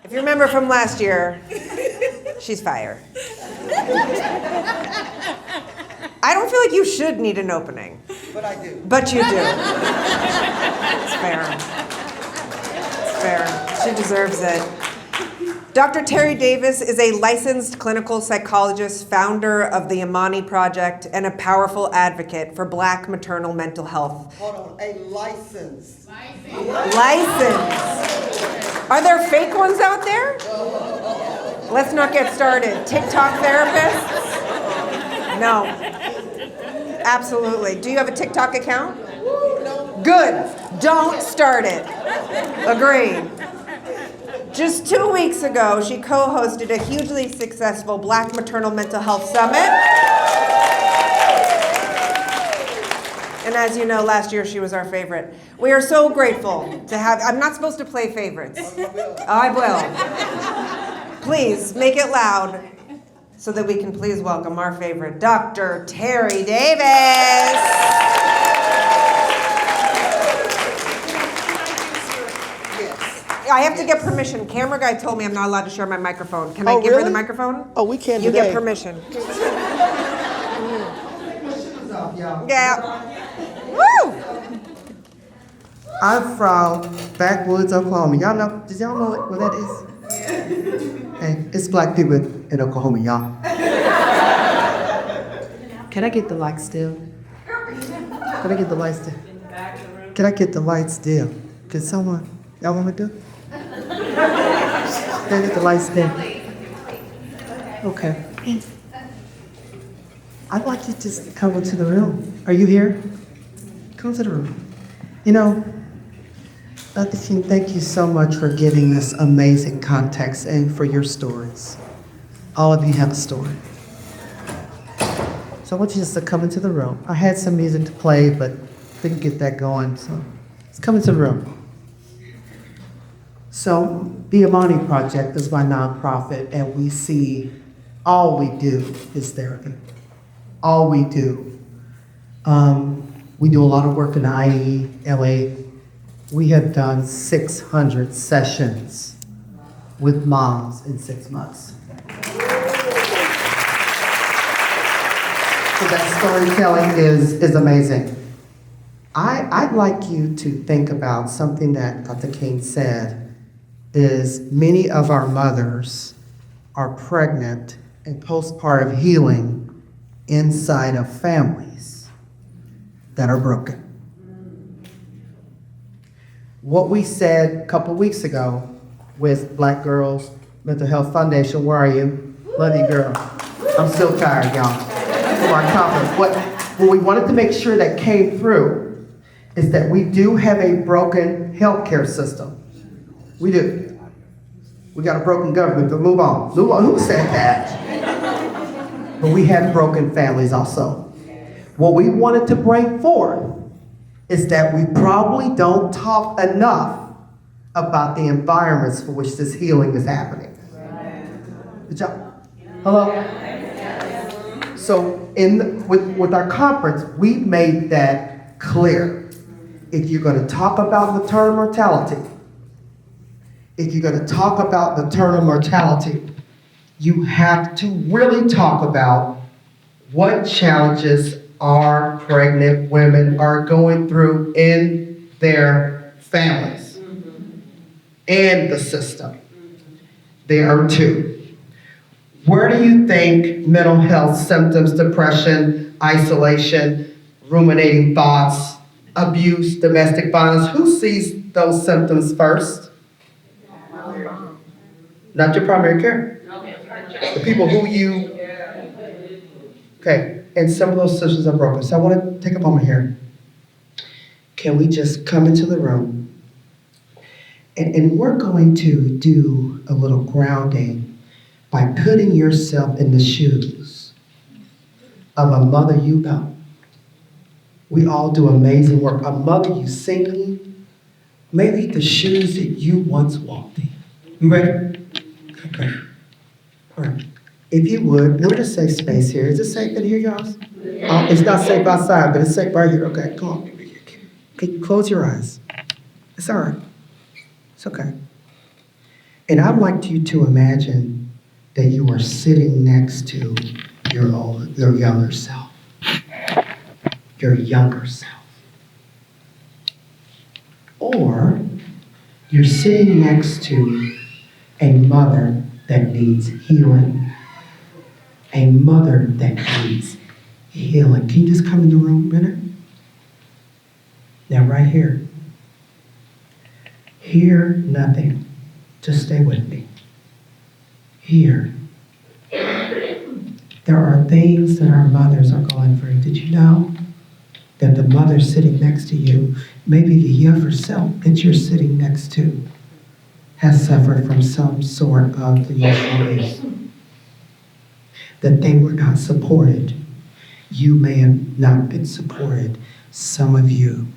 If you remember from last year, she's fire. I don't feel like you should need an opening. But I do. But you do. It's fair. It's fair. She deserves it. Dr. Teri Davis is a licensed clinical psychologist, founder of the Imani Project, and a powerful advocate for Black maternal mental health. Hold on, a license. License. Are there fake ones out there? Let's not get started. TikTok therapists? No. Absolutely. Do you have a TikTok account? Good. Don't start it. Agreed. Just 2 weeks ago, she co-hosted a hugely successful Black Maternal Mental Health Summit. And as you know, last year she was our favorite. We are so grateful to have, I'm not supposed to play favorites. I will. Please, make it loud so that we can please welcome our favorite, Dr. Teri Davis. I have to get permission. Camera guy told me I'm not allowed to share my microphone. Can I give her the microphone? Oh, we can't You today. get permission. Yeah. Woo! I'm from backwoods Oklahoma. Y'all know? Did y'all know what that is? Hey, it's black people in Oklahoma, y'all. Can I get the light still? Can I get the light still? Can I get the light still? Can someone? Y'all want me to do it? Can I get the light still? Okay. I'd like you to just come into the room. Are you here? Come to the room. You know, Dr. King, thank you so much for giving this amazing context and for your stories. All of you have a story. So I want you just to come into the room. I had some music to play, but didn't get that going, so let's come into the room. So the Imani Project is my nonprofit, and we see all we do is therapy. All we do. We do a lot of work in IE, LA. We have done 600 sessions with moms in 6 months. So that storytelling is amazing. I'd like you to think about something that Dr. King said, is many of our mothers are pregnant and postpartum healing inside of families that are broken. What we said a couple weeks ago with Black Girls Mental Health Foundation, where are you? Love you, girl. I'm still tired, y'all, from our conference. What we wanted to make sure that came through is that we do have a broken healthcare system. We do. We got a broken government, but move on. Who said that? But we have broken families also. What we wanted to bring forth is that we probably don't talk enough about the environments for which this healing is happening. Good job. Hello? So with our conference, we made that clear. If you're going to talk about maternal mortality, you have to really talk about what challenges our pregnant women are going through in their families and the system. There are two. Where do you think mental health symptoms, depression, isolation, ruminating thoughts, abuse, domestic violence, who sees those symptoms first? Not your primary care. The people who you, okay, and some of those systems are broken. So I want to take a moment here. Can we just come into the room? And we're going to do a little grounding by putting yourself in the shoes of a mother you know. We all do amazing work. A mother you singing, maybe the shoes that you once walked in. You ready? Okay. All right. If you would, we're in a safe space here. Is it safe in here, y'all? It's not safe outside, but it's safe right here. Okay, come on. Okay, close your eyes. It's all right. It's okay. And I'd like you to imagine that you are sitting next to your younger self, your younger self. Or you're sitting next to a mother that needs healing, a mother that needs healing. Can you just come in the room a minute? Now, right here. Hear nothing. Just stay with me. Here. There are things that our mothers are going through. Did you know that the mother sitting next to you, maybe the younger self that you're sitting next to, has suffered from some sort of emotional abuse? That they were not supported. You may have not been supported. Some of you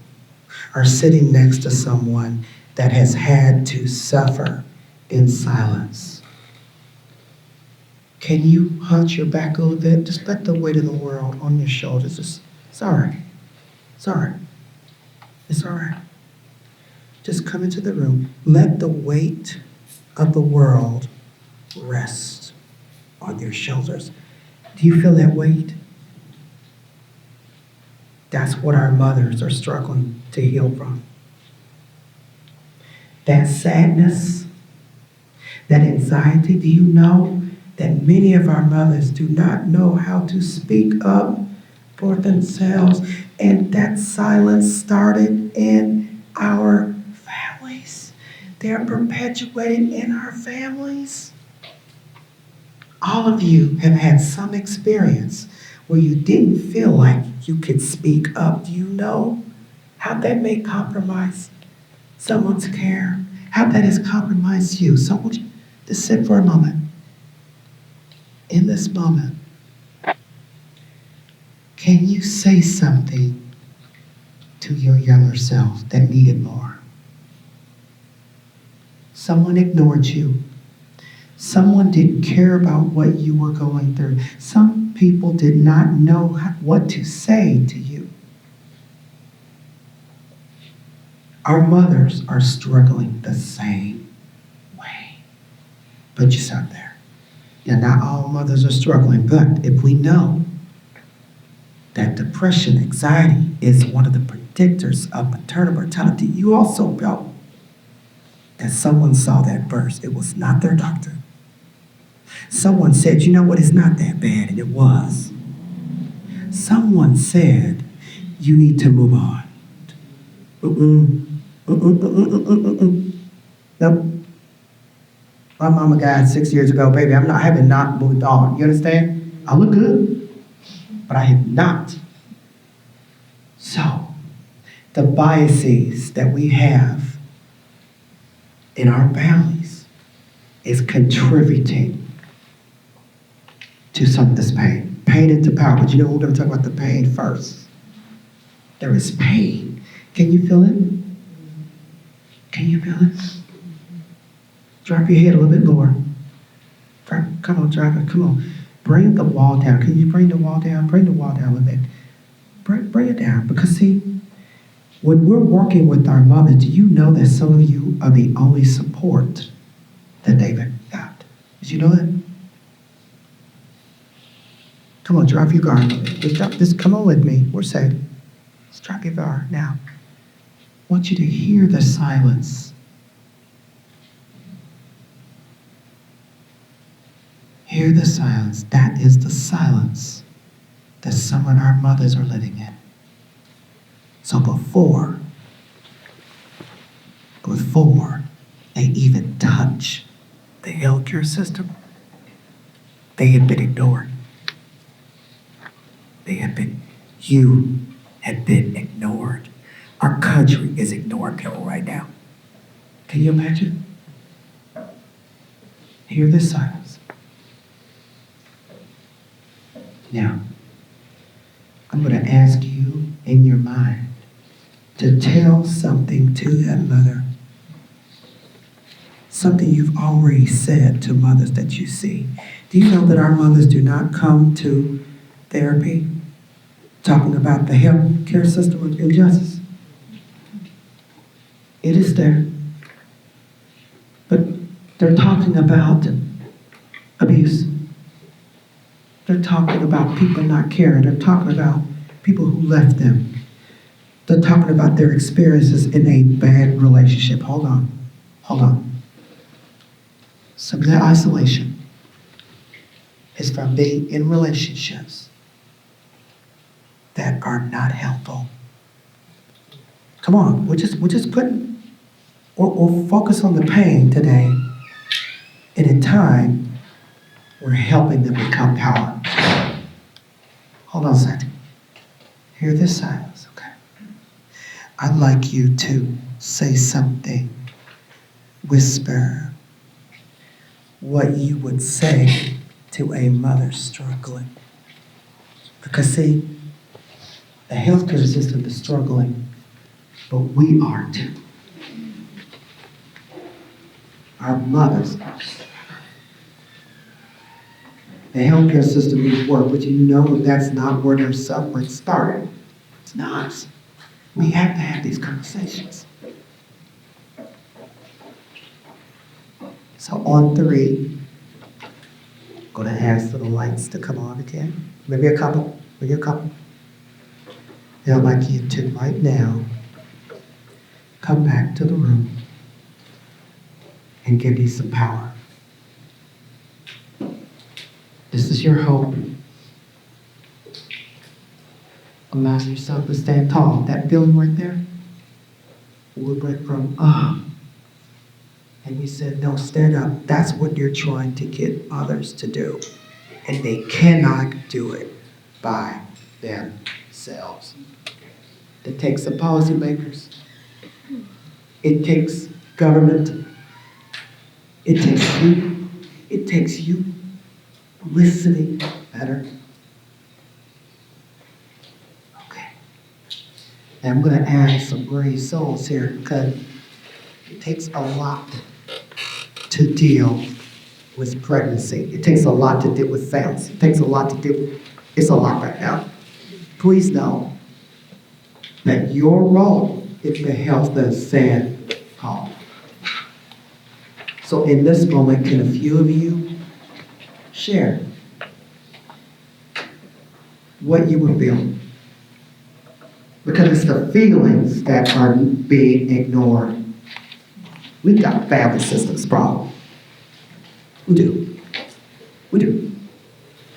are sitting next to someone that has had to suffer in silence. Can you hunch your back a little bit? Just let the weight of the world on your shoulders. It's all right. It's all right. It's all right. Just come into the room. Let the weight of the world rest on your shoulders. Do you feel that weight? That's what our mothers are struggling to heal from. That sadness, that anxiety. Do you know that many of our mothers do not know how to speak up for themselves? And that silence started in our families. They're perpetuated in our families. All of you have had some experience where you didn't feel like you could speak up. Do you know how that may compromise someone's care? How that has compromised you? So I want you to sit for a moment. In this moment, can you say something to your younger self that needed more? Someone ignored you. Someone didn't care about what you were going through. Some people did not know what to say to you. Our mothers are struggling the same way. Put yourself there. Now, not all mothers are struggling, but if we know that depression, anxiety is one of the predictors of maternal mortality, you also know that someone saw that verse. It was not their doctor. Someone said, you know what, it's not that bad, and it was. Someone said, you need to move on. Nope. My mama died 6 years ago, baby. I haven't not moved on. You understand? I look good, but I have not. So, the biases that we have in our families is contributing to some of this pain. Pain into power. But you know, we're going to talk about the pain first. There is pain. Can you feel it? Can you feel it? Drop your head a little bit lower. Come on, drop it. Come on. Bring the wall down. Can you bring the wall down? Bring the wall down a little bit. Bring it down. Because see, when we're working with our mother, do you know that some of you are the only support that they've got? Did you know that? Come on, drop your guard. Just come on with me. We're safe. Just drop your guard now. I want you to hear the silence. Hear the silence. That is the silence that some of our mothers are living in. So before they even touch the healthcare system, they had been ignored. You had been ignored. Our country is ignoring people right now. Can you imagine? Hear this silence. Now, I'm going to ask you in your mind to tell something to that mother. Something you've already said to mothers that you see. Do you know that our mothers do not come to therapy talking about the health care system of injustice? It is there. But They're talking about abuse. They're talking about people not caring. They're talking about people who left them. They're talking about their experiences in a bad relationship. Hold on. Some of their isolation is from being in relationships that are not helpful. Come on, we're just putting, we'll focus on the pain today, and in time, we're helping them become power. Hold on a second. Hear this silence, okay? I'd like you to say something, whisper what you would say to a mother struggling. Because see, the healthcare system is struggling, but we are too. Our mothers are. The healthcare system needs work, but you know that's not where their suffering started. It's not. We have to have these conversations. So on 3, I'm gonna ask for the lights to come on again. Maybe a couple. And I'd like you to right now come back to the room and give you some power. This is your hope. Allow yourself to stand tall. That feeling right there, we went from and you said, no, stand up. That's what you're trying to get others to do. And they cannot do it by themselves. It takes the policymakers. It takes government. It takes you. It takes you listening better. Okay. And I'm going to add some brave souls here because it takes a lot to deal with pregnancy. It takes a lot to deal with families. It takes a lot to deal. It's a lot right now. Please know that your role is the health and stand call. So in this moment, can a few of you share what you were feeling? Because it's the feelings that are being ignored. We've got family systems problem. We do.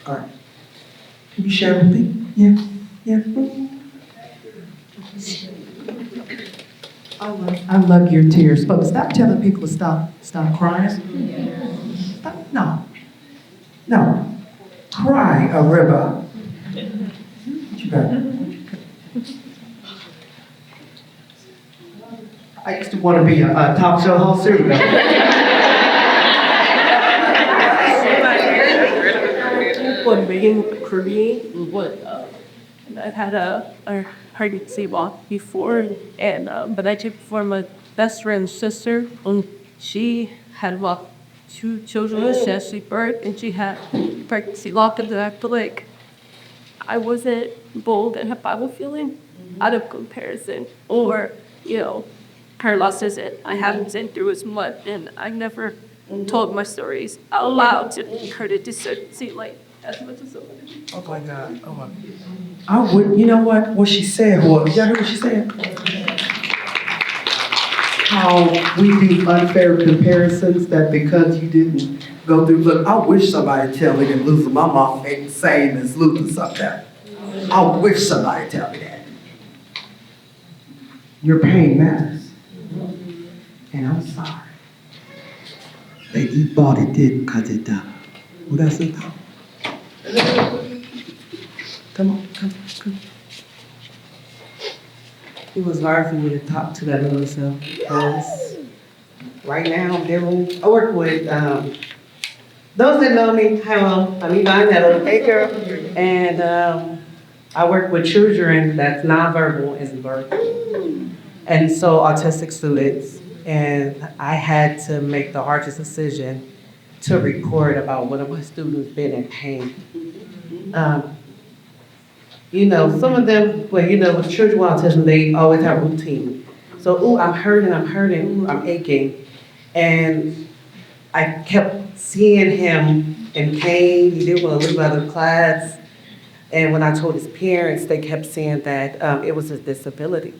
All right. Can you share with me? Yeah. I love your tears, but stop telling people to stop crying. Stop. No. Cry a river. You better. I used to want to be a talk show host. Here we go. When being Korean, I had a pregnancy walk before, and but I took for my best friend's sister, and she had walked 2 children since she birth, and she had pregnancy lock, and I feel like I wasn't bold and have Bible feeling out of comparison, or her loss isn't. I haven't been through as much, and I never told my stories out loud to her to see like as much as somebody. Oh my God. I would, you know what she said was, y'all hear what she said? How we do unfair comparisons that because you didn't go through, look, I wish somebody tell me that losing my mom ain't the same as losing something. I wish somebody tell me that. Your pain matters. And I'm sorry that you thought it did because it does. Well, that's it though. Come on. It was hard for me to talk to that little self because right now I work with those that know me. Hello, I'm Yvonne Nettle, hey girl, and I work with children that's nonverbal and verbal, and so autistic students. And I had to make the hardest decision to record about one of my students being in pain. Some of them, with children with autism, they always have routine. So, I'm hurting, I'm aching. And I kept seeing him in pain. He didn't want to leave out of class. And when I told his parents, they kept saying that it was a disability.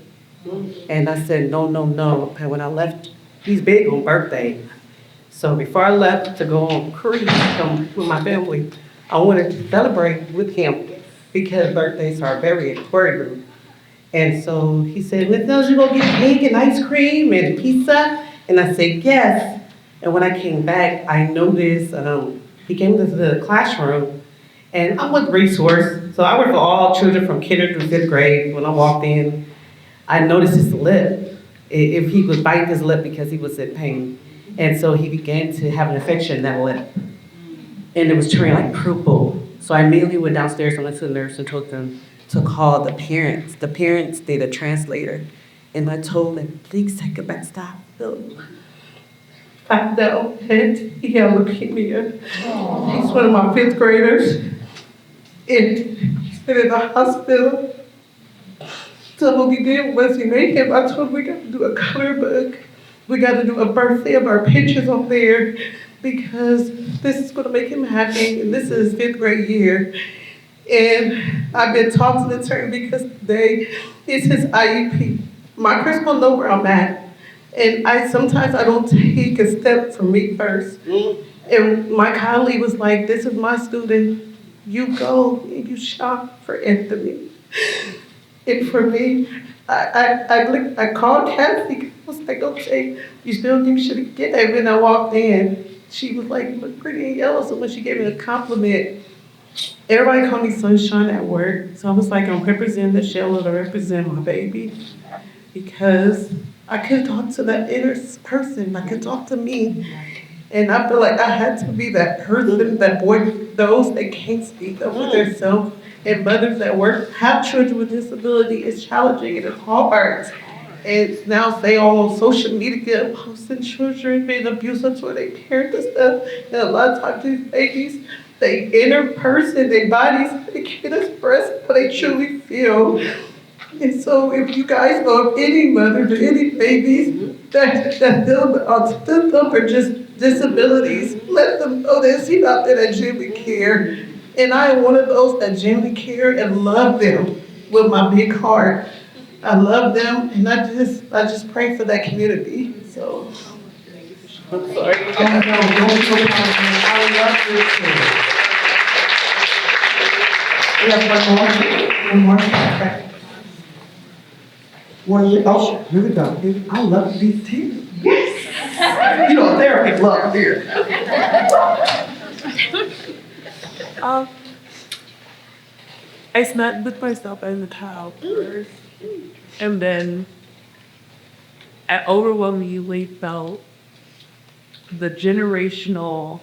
And I said, no, no, no. And when I left, he's big on birthday. So before I left to go on cruise with my family, I wanted to celebrate with him because birthdays are very important. And so he said, Miss Nels, you gonna get cake and ice cream and pizza? And I said, yes. And when I came back, I noticed he came to the classroom, and I'm with Resource. So I work for all children from kinder through fifth grade. When I walked in, I noticed his lip. If he would bite his lip because he was in pain. And so he began to have an infection in that lip. And it was turning like purple. So I immediately went downstairs and went to the nurse and told them to call the parents. The parents did a translator. And I told them, please take it back, stop. I know that he had leukemia. He's one of my fifth graders. And he's been in the hospital. So what we did was we made him, I told him we got to do a color book. We got to do a birthday of our pictures on there because this is going to make him happy. And this is his fifth grade year. And I've been talking to the attorney because today is his IEP. My Chris will know where I'm at. And sometimes I don't take a step for me first. And my colleague was like, this is my student. You go and you shop for Anthony. And for me, I called Kathy. I was like, okay, you still think you should get it? And when I walked in, she was like, you look pretty and yellow. So when she gave me a compliment, everybody called me sunshine at work. So I was like, I'm representing the shell and I represent my baby. Because I could talk to that inner person. I could talk to me. And I feel like I had to be that person, that boy, those that can't speak up for themselves. And mothers that work, have children with disability is challenging and it's hard. And now they all on social media posting children being abused to their parents and stuff. And a lot of times these babies, they inner person, their bodies, they can't express what they truly feel. And so if you guys know of any mothers or any babies that deal with autism or just disabilities, let them know there's people out there that genuinely care. And I am one of those that genuinely care and love them with my big heart. I love them, and I just pray for that community. So, I'm sorry. Oh, no, don't feel bad. I love this kid. We have one more. Oh, here we go. I love these tears. Yes! You know, therapy love here. I sat with myself in the towel first, and then I overwhelmingly felt the generational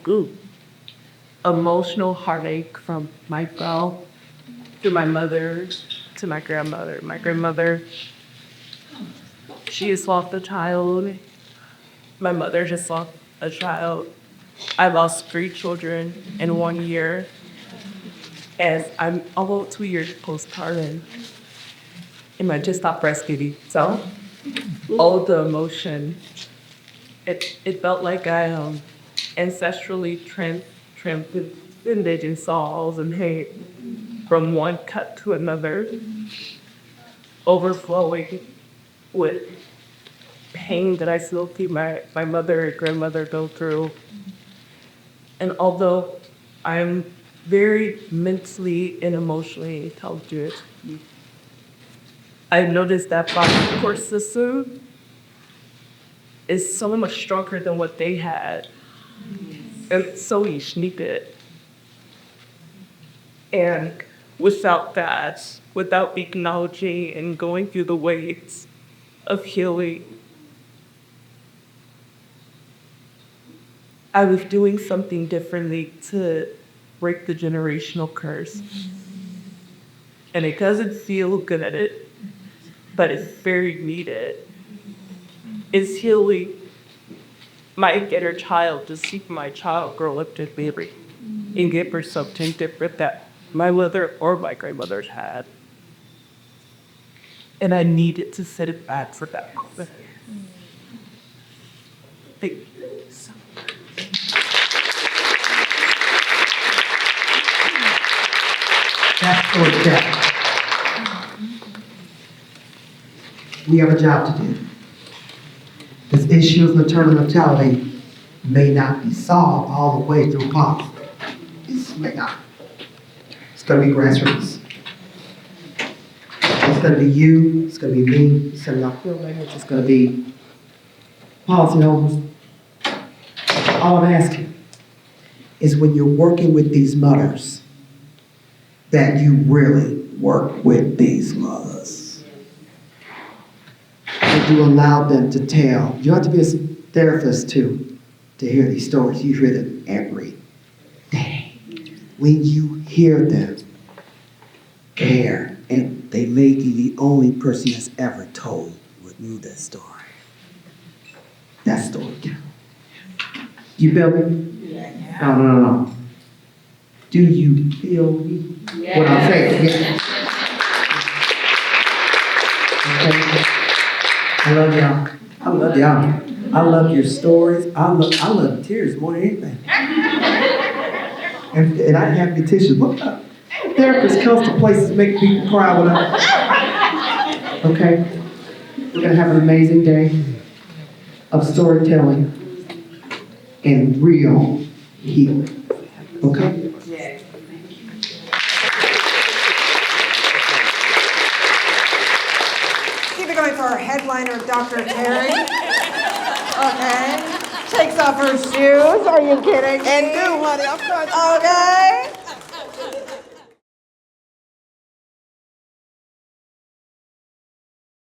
emotional heartache from myself to my mother to my grandmother. My grandmother, she has lost a child. My mother just lost a child. I lost 3 children in 1 year. And I'm almost 2 years postpartum. And I just stopped breastfeeding. So all the emotion, it felt like I ancestrally transcended in sorrows and hate from one cut to another, overflowing with pain that I still see my mother and grandmother go through. And although I'm very mentally and emotionally intelligent, I noticed that my support system is so much stronger than what they had. And so unique. And without that, without acknowledging and going through the waves of healing, I was doing something differently to break the generational curse. And it doesn't feel good, but it's very needed. It's healing my inner child to see my child grow up to baby and give her something different that my mother or my grandmother's had. And I needed to set it back for that moment. Thank you so much. That's storytelling. We have a job to do. This issue of maternal mortality may not be solved all the way through policy. It may not. It's gonna be grassroots. It's gonna be you, it's gonna be me, it's gonna be our filmmakers, it's gonna be policyholders. All I'm asking is when you're working with these mothers, that you really work with these mothers. That you allow them to tell. You have to be a therapist too, to hear these stories. You hear them every day. When you hear them care, and they may be the only person that's ever told with you that story. That story counts. You feel me? No. Do you feel me? What I'm saying? Yeah. Okay. I love y'all. I love y'all. I love your stories. I love tears more than anything. And I have the tissues. Look up. Therapists comes to places make people cry with us. Okay? We're gonna have an amazing day of storytelling and real healing. Okay? Keep it going for our headliner, Dr. Teri. Okay. Takes off her shoes. Are you kidding me? And do, honey, I'm trying to. Okay.